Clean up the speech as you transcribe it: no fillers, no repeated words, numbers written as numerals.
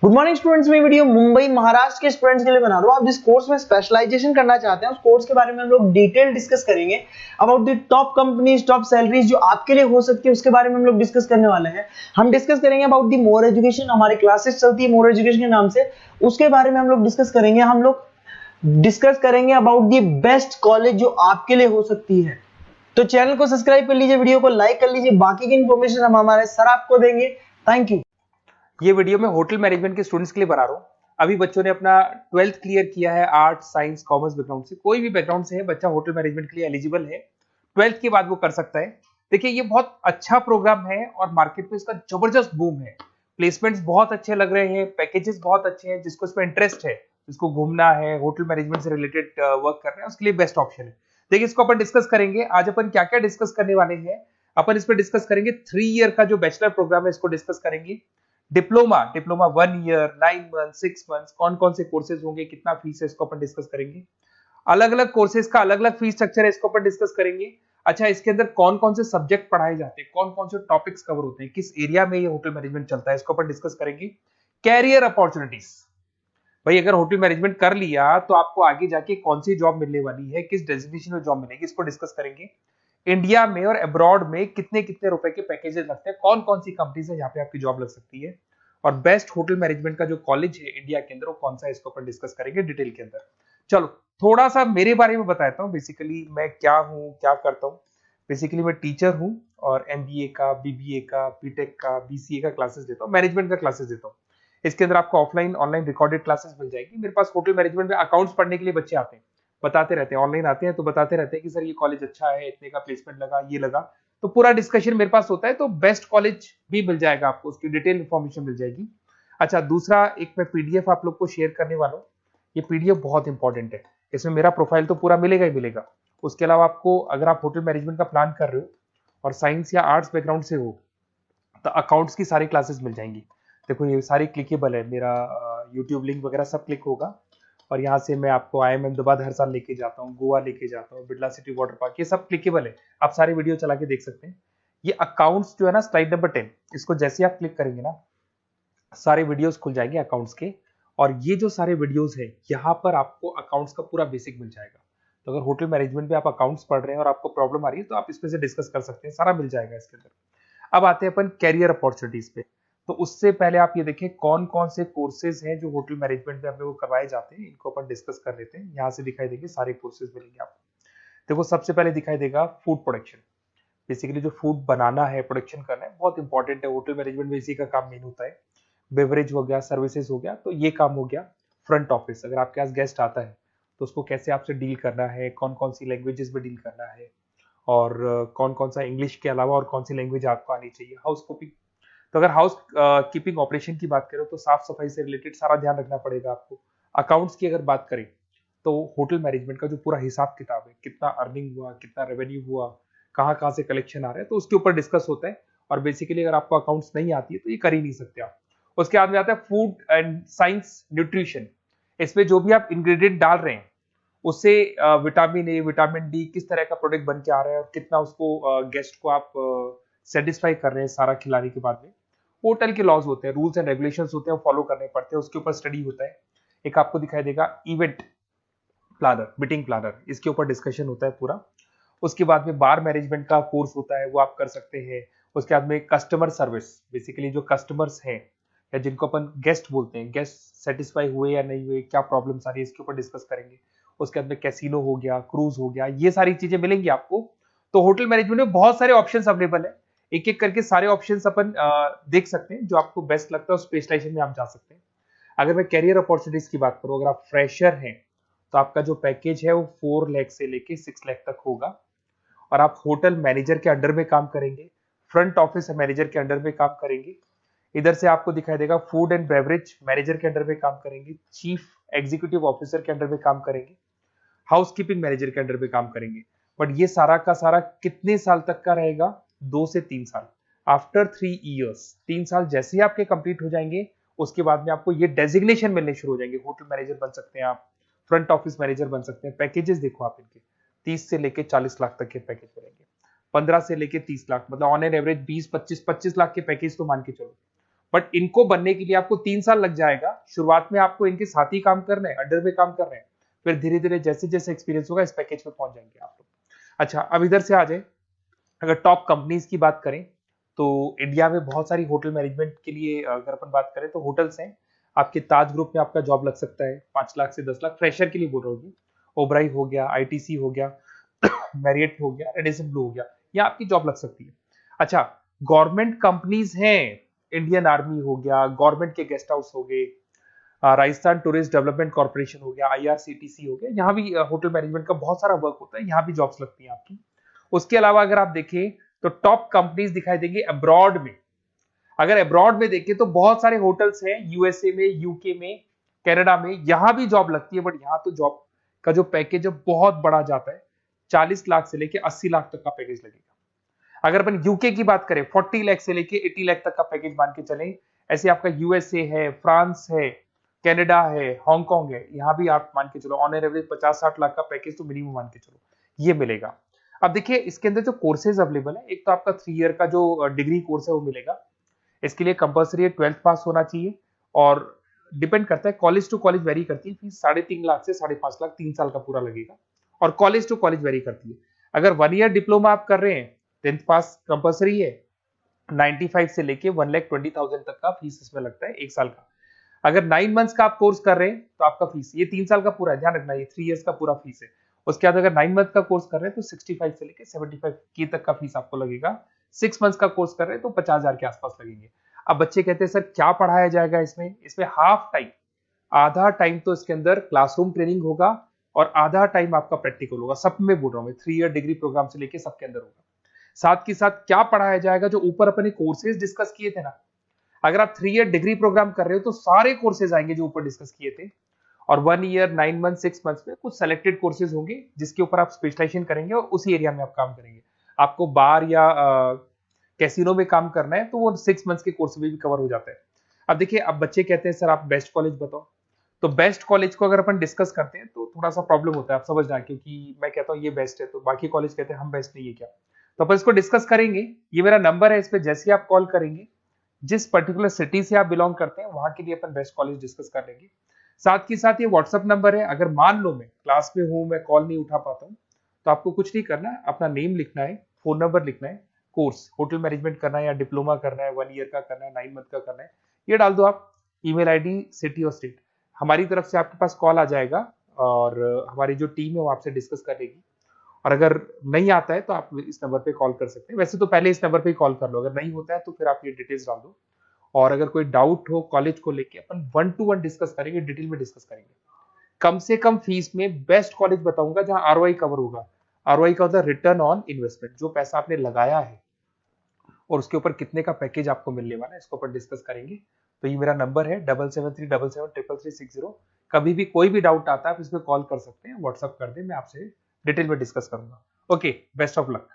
Good morning students. मैं video Mumbai Maharashtra के students के लिए बना रहा हूँ। आप जिस कोर्स में स्पेशलाइजेशन करना चाहते हैं उस कोर्स के बारे में हम लोग डिटेल डिस्कस करेंगे। About the top companies, top salaries जो आपके लिए हो सकती है उसके बारे में हम लोग डिस्कस करने वाले हैं। हम डिस्कस करेंगे अबाउट द मोर एजुकेशन, हमारी क्लासेस चलती है मोर एजुकेशन के नाम से, उसके बारे में हम लोग डिस्कस करेंगे। हम लोग डिस्कस करेंगे अबाउट द बेस्ट कॉलेज जो आपके लिए हो सकती है। तो चैनल को सब्सक्राइब कर लीजिए, वीडियो को लाइक कर लीजिए। बाकी की इंफॉर्मेशन हम हमारे सर आपको देंगे। Thank you. ये वीडियो मैं होटल मैनेजमेंट के स्टूडेंट्स के लिए बना रहा हूँ। अभी बच्चों ने अपना 12th क्लियर किया है आर्ट साइंस कॉमर्स बैकग्राउंड से, कोई भी बैकग्राउंड से है बच्चा होटल मैनेजमेंट के लिए एलिजिबल है। 12th के बाद वो कर सकता है। देखिए ये बहुत अच्छा प्रोग्राम है और मार्केट में इसका जबरदस्त बूम है। प्लेसमेंट्स बहुत अच्छे लग रहे हैं, पैकेजेस बहुत अच्छे हैं। जिसको इसमें इंटरेस्ट है, जिसको घूमना है, होटल मैनेजमेंट से रिलेटेड वर्क कर रहे हैं, उसके लिए बेस्ट ऑप्शन है। देखिए इसको अपन डिस्कस करेंगे। आज अपन क्या क्या डिस्कस करने वाले हैं। अपन इस पर डिस्कस करेंगे 3 ईयर का जो बैचलर प्रोग्राम है इसको डिस्कस करेंगे। डिप्लोमा 1 ईयर, 9 मंथ, 6 मंथ, कौन कौन से कोर्सेज होंगे, कितना फीस है, इसको अपन डिस्कस करेंगे। अलग अलग कोर्सेज का अलग अलग फीस स्ट्रक्चर है, इसको अपन डिस्कस करेंगे। अच्छा, इसके अंदर कौन कौन से सब्जेक्ट पढ़ाए जाते हैं, कौन कौन से टॉपिक्स कवर होते हैं, किस एरिया में ये होटल मैनेजमेंट चलता है, इसको अपन डिस्कस करेंगे। कैरियर अपॉर्चुनिटीज, भाई अगर होटल मैनेजमेंट कर लिया तो आपको आगे जाके कौन सी जॉब मिलने वाली है, किस डेजिग्नेशन में जॉब मिलेगी, इसको डिस्कस करेंगे। इंडिया में और अब्रॉड में कितने कितने रुपए के पैकेजेस लगते हैं, कौन कौन सी कंपनीज है यहाँ पे आपकी जॉब लग सकती है, और बेस्ट होटल मैनेजमेंट का जो कॉलेज है इंडिया के अंदर वो कौन सा है, इसको अपन डिस्कस करेंगे डिटेल के अंदर। चलो थोड़ा सा मेरे बारे में बताता हूँ। बेसिकली मैं क्या हूँ, क्या करता हूँ। बेसिकली मैं टीचर हूँ और एमबीए का, बीबीए का, बीटेक का, बीसीए का क्लासेस देता हूँ, मैनेजमेंट का क्लासेस देता हूँ। इसके अंदर आपको ऑफलाइन ऑनलाइन रिकॉर्डेड क्लासेस मिल जाएगी। मेरे पास होटल मैनेजमेंट में अकाउंट्स पढ़ने के लिए बच्चे आते हैं, बताते रहते हैं, ऑनलाइन आते हैं तो बताते रहते हैं कि सर ये कॉलेज अच्छा है, इतने का प्लेसमेंट लगा, ये लगा। तो पूरा डिस्कशन मेरे पास होता है, तो बेस्ट कॉलेज भी मिल जाएगा आपको, उसकी डिटेल इंफॉर्मेशन मिल जाएगी। अच्छा, दूसरा एक मैं पीडीएफ आप लोग को शेयर करने वाला हूँ। ये पीडीएफ बहुत इंपॉर्टेंट है, इसमें मेरा प्रोफाइल तो पूरा मिलेगा ही मिलेगा। उसके अलावा आपको अगर आप होटल मैनेजमेंट का प्लान कर रहे हो और साइंस या आर्ट्स बैकग्राउंड से हो तो अकाउंट्स की सारी क्लासेस मिल जाएंगी। देखो ये सारी क्लिकेबल है, मेरा यूट्यूब लिंक वगैरह सब क्लिक होगा। और यहाँ से मैं आपको IIM अहमदाबाद हर साल लेके जाता हूँ, गोवा लेके जाता हूँ, बिरला सिटी वाटर पार्क, ये सब क्लिकेबल है। आप सारे वीडियो चला के देख सकते हैं। ये अकाउंट्स जो है ना, स्लाइड नंबर 10, इसको जैसे आप क्लिक करेंगे ना सारे वीडियोस खुल जाएंगे अकाउंट्स के। और ये जो सारे वीडियोस है यहाँ पर आपको अकाउंट्स का पूरा बेसिक मिल जाएगा। तो अगर होटल मैनेजमेंट में आप अकाउंट्स पढ़ रहे हैं और आपको प्रॉब्लम आ रही है तो आप इसमें से डिस्कस कर सकते हैं, सारा मिल जाएगा इसके अंदर। अब आते हैं अपन कैरियर अपॉर्चुनिटीज पे। तो उससे पहले आप ये देखें कौन कौन से कोर्सेज हैं जो होटल मैनेजमेंट में अपने को करवाए जाते हैं, इनको अपन डिस्कस कर लेते हैं। यहाँ से दिखाई देंगे सारे कोर्सेज मिलेंगे आपको। देखो सबसे पहले दिखाई देगा फूड प्रोडक्शन। बेसिकली जो फूड बनाना है, प्रोडक्शन करना है, बहुत इंपॉर्टेंट है। होटल मैनेजमेंट में इसी का काम मेन होता है। बेवरेज हो गया, सर्विसेज हो गया, तो ये काम हो गया। फ्रंट ऑफिस, अगर आपके पास गेस्ट आता है तो उसको कैसे आपसे डील करना है, कौन कौन सी लैंग्वेजेस में डील करना है, और कौन कौन सा इंग्लिश के अलावा और कौन सी लैंग्वेज आपको आनी चाहिए। हाउस कीपिंग, तो अगर हाउस कीपिंग ऑपरेशन की बात करें तो साफ सफाई से रिलेटेड सारा ध्यान रखना पड़ेगा आपको। अकाउंट्स की अगर बात करें तो होटल मैनेजमेंट का जो पूरा हिसाब किताब है, कितना अर्निंग हुआ, कितना रेवेन्यू हुआ, कहाँ कहाँ से कलेक्शन आ रहा है, तो उसके ऊपर डिस्कस होता है। और बेसिकली अगर आपको अकाउंट्स नहीं आती है तो ये कर ही नहीं सकते आप। उसके बाद में आता है फूड एंड साइंस न्यूट्रिशन। इसमें जो भी आप इंग्रेडिएंट डाल रहे हैं उससे विटामिन ए, विटामिन डी, किस तरह का प्रोडक्ट बन के आ रहा है और कितना उसको गेस्ट को आप सेटिस्फाई कर रहे हैं सारा खिलाने के बाद में। होटल के लॉज होते हैं, रूल्स एंड रेगुलेशंस होते हैं, फॉलो करने पड़ते हैं, उसके ऊपर स्टडी होता है। एक आपको दिखाई देगा इवेंट प्लानर, मीटिंग प्लानर, इसके ऊपर डिस्कशन होता है पूरा। उसके बाद में बार मैनेजमेंट का कोर्स होता है, वो आप कर सकते हैं। उसके बाद में कस्टमर सर्विस, बेसिकली जो कस्टमर्स हैं या जिनको अपन गेस्ट बोलते हैं, गेस्ट सेटिस्फाई हुए या नहीं हुए, क्या प्रॉब्लम्स आ रही है, इसके ऊपर डिस्कस करेंगे। उसके बाद में कैसीनो हो गया, क्रूज हो गया, ये सारी चीजें मिलेंगी आपको। तो होटल मैनेजमेंट में बहुत सारे ऑप्शंस अवेलेबल है। एक एक करके सारे ऑप्शंस अपन देख सकते हैं, जो आपको बेस्ट लगता है उस स्पेशलाइजेशन में आप जा सकते हैं। अगर मैं कैरियर अपॉर्चुनिटीज की बात करूं, अगर आप फ्रेशर हैं तो आपका जो पैकेज है वो 4 लाख से लेके 6 लाख तक होगा। और आप होटल मैनेजर के अंडर में काम करेंगे, फ्रंट ऑफिस मैनेजर के अंडर में काम करेंगे। इधर से आपको दिखाई देगा फूड एंड बेवरेज मैनेजर के अंडर में काम करेंगे, चीफ एग्जीक्यूटिव ऑफिसर के अंडर में काम करेंगे, हाउस कीपिंग मैनेजर के अंडर में काम करेंगे। बट ये सारा का सारा कितने साल तक का रहेगा? 2 से 3 साल। आफ्टर 3 इयर्स, 3 साल जैसे ही आपके कंप्लीट हो जाएंगे उसके बाद में आपको ये डेजिग्नेशन मिलने शुरू हो जाएंगे। होटल मैनेजर बन सकते हैं आप, फ्रंट ऑफिस मैनेजर बन सकते हैं। पैकेजेस देखो आप इनके, 30 से लेके 40 लाख तक के पैकेज मिलेंगे, 15 से लेके 30 लाख, मतलब ऑन एन एवरेज 20, 25 लाख के पैकेज तो मान के चलो। बट इनको बनने के लिए आपको 3 साल लग जाएगा। शुरुआत में आपको इनके साथ ही काम करना है, अंडर में काम कर रहे हैं, फिर धीरे धीरे जैसे जैसे एक्सपीरियंस होगा इस पैकेज पे पहुंच जाएंगे आप लोग। अच्छा, अब इधर से आ जाए, अगर टॉप कंपनीज की बात करें तो इंडिया में बहुत सारी होटल मैनेजमेंट के लिए अगर अपन बात करें तो होटल्स हैं। आपके ताज ग्रुप में आपका जॉब लग सकता है 5 लाख से 10 लाख, फ्रेशर के लिए बोल रहा हूँ। ओबराई हो गया, आईटीसी हो गया, मैरियट हो गया, रेडिसन ब्लू हो गया, यहाँ आपकी जॉब लग सकती है। अच्छा, गवर्नमेंट कंपनीज हैं, इंडियन आर्मी हो गया, गवर्नमेंट के गेस्ट हाउस हो गए, राजस्थान टूरिस्ट डेवलपमेंट कॉर्पोरेशन हो गया, आईआरसीटीसी हो गया, यहाँ भी होटल मैनेजमेंट का बहुत सारा वर्क होता है, यहाँ भी जॉब्स लगती हैं आपकी। उसके अलावा अगर आप देखें तो टॉप कंपनीज दिखाई देंगी अब्रॉड में। अगर अब्रॉड में देखें तो बहुत सारे होटल्स हैं यूएसए में, यूके में, कनाडा में, यहां भी जॉब लगती है। बट यहाँ तो जॉब का जो पैकेज है बहुत बड़ा जाता है, 40 लाख से लेके 80 लाख तक का पैकेज लगेगा। अगर अपन यूके की बात करें 40 लाख से लेके 80 लाख तक का पैकेज मान के चलें। ऐसे आपका यूएसए है, फ्रांस है, कनाडा है, हांगकांग है, यहाँ भी आप मान के चलो ऑन एन एवरेज 50-60 लाख का पैकेज तो मिनिमम मान के चलो ये मिलेगा। अब देखिए इसके अंदर जो कोर्सेज अवेलेबल है, एक तो आपका 3 ईयर का जो डिग्री कोर्स है वो मिलेगा। इसके लिए कंपलसरी 12th पास होना चाहिए और डिपेंड करता है, कॉलेज टू कॉलेज वेरी करती है फीस। 3.5 लाख से 5.5 लाख 3 साल का पूरा लगेगा और कॉलेज टू कॉलेज वेरी करती है। अगर 1 ईयर डिप्लोमा आप कर रहे हैं, 10th पास कंपलसरी है, 95 से लेके 1,20,000 तक का फीस इसमें लगता है 1 साल का। अगर 9 मंथ्स का आप कोर्स कर रहे हैं तो आपका फीस, ये 3 साल का पूरा है, ध्यान रखना, ये 3 इयर्स का पूरा फीस है। उसके बाद अगर 9 मंथ का कोर्स कर रहे हैं तो 65 से लेके 75 की तक का फीस आपको लगेगा। 6 मंथ्स का कोर्स कर रहे हैं तो 50,000 के आसपास लगेंगे। अब बच्चे कहते हैं सर क्या पढ़ाया जाएगा इसमें हाफ टाइम, आधा टाइम तो इसके अंदर क्लासरूम ट्रेनिंग होगा और आधा टाइम आपका प्रैक्टिकल होगा। सब में बोल रहा हूँ मैं, 3 ईयर डिग्री प्रोग्राम से लेके सबके अंदर होगा। साथ के साथ क्या पढ़ाया जाएगा, जो ऊपर अपने कोर्सेज डिस्कस किए थे ना, अगर आप 3 ईयर डिग्री प्रोग्राम कर रहे हो तो सारे कोर्सेज आएंगे जो ऊपर डिस्कस किए थे। और 1 ईयर, 9 मंथ, 6 मंथ्स में कुछ सेलेक्टेड कोर्सेज होंगे जिसके ऊपर आप स्पेशलाइजेशन करेंगे और उसी एरिया में आप काम करेंगे। आपको बार या कैसीनो में काम करना है तो वो 6 मंथ्स के कोर्स में भी कवर हो जाता है। अब देखिए, अब बच्चे कहते हैं सर आप बेस्ट कॉलेज बताओ, तो बेस्ट कॉलेज को अगर अपन डिस्कस करते हैं तो थोड़ा सा प्रॉब्लम होता है, आप समझना, क्योंकि मैं कहता हूँ ये बेस्ट है तो बाकी कॉलेज कहते हैं हम बेस्ट नहीं है क्या। तो अपन इसको डिस्कस करेंगे। ये मेरा नंबर है, इस पे जैसे ही आप कॉल करेंगे, जिस पर्टिकुलर सिटी से आप बिलोंग करते हैं वहां के लिए अपन बेस्ट कॉलेज डिस्कस कर लेंगे। साथ के साथ ये व्हाट्सअप नंबर है, अगर मान लो मैं क्लास में हूं, मैं कॉल नहीं उठा पाता हूँ, तो आपको कुछ नहीं करना है, अपना नेम लिखना है, फोन नंबर लिखना है, कोर्स होटल मैनेजमेंट करना है या डिप्लोमा करना है, 1 ईयर का करना है, 9 मंथ का करना है, ये डाल दो आप, ईमेल आईडी, सिटी और स्टेट। हमारी तरफ से आपके पास कॉल आ जाएगा और हमारी जो टीम है वो आपसे डिस्कस करेगी। और अगर नहीं आता है तो आप इस नंबर पे कॉल कर सकते हैं। वैसे तो पहले इस नंबर पे कॉल कर लो, अगर नहीं होता है तो फिर आप ये डिटेल्स डाल दो। और अगर कोई डाउट हो कॉलेज को लेके, अपन 1 to 1 डिस्कस करेंगे, डिटेल में डिस्कस करेंगे। कम से कम फीस में बेस्ट कॉलेज बताऊंगा जहां आरओआई कवर होगा। आरओआई का होता है रिटर्न ऑन इन्वेस्टमेंट, जो पैसा आपने लगाया है और उसके ऊपर कितने का पैकेज आपको मिलने वाला है, इसको अपन डिस्कस करेंगे। तो ये मेरा नंबर है 7737733360। कभी भी कोई भी डाउट आता है आप इस पर कॉल कर सकते हैं, व्हाट्सअप कर दे, मैं आपसे डिटेल में डिस्कस करूंगा। Okay, best of luck.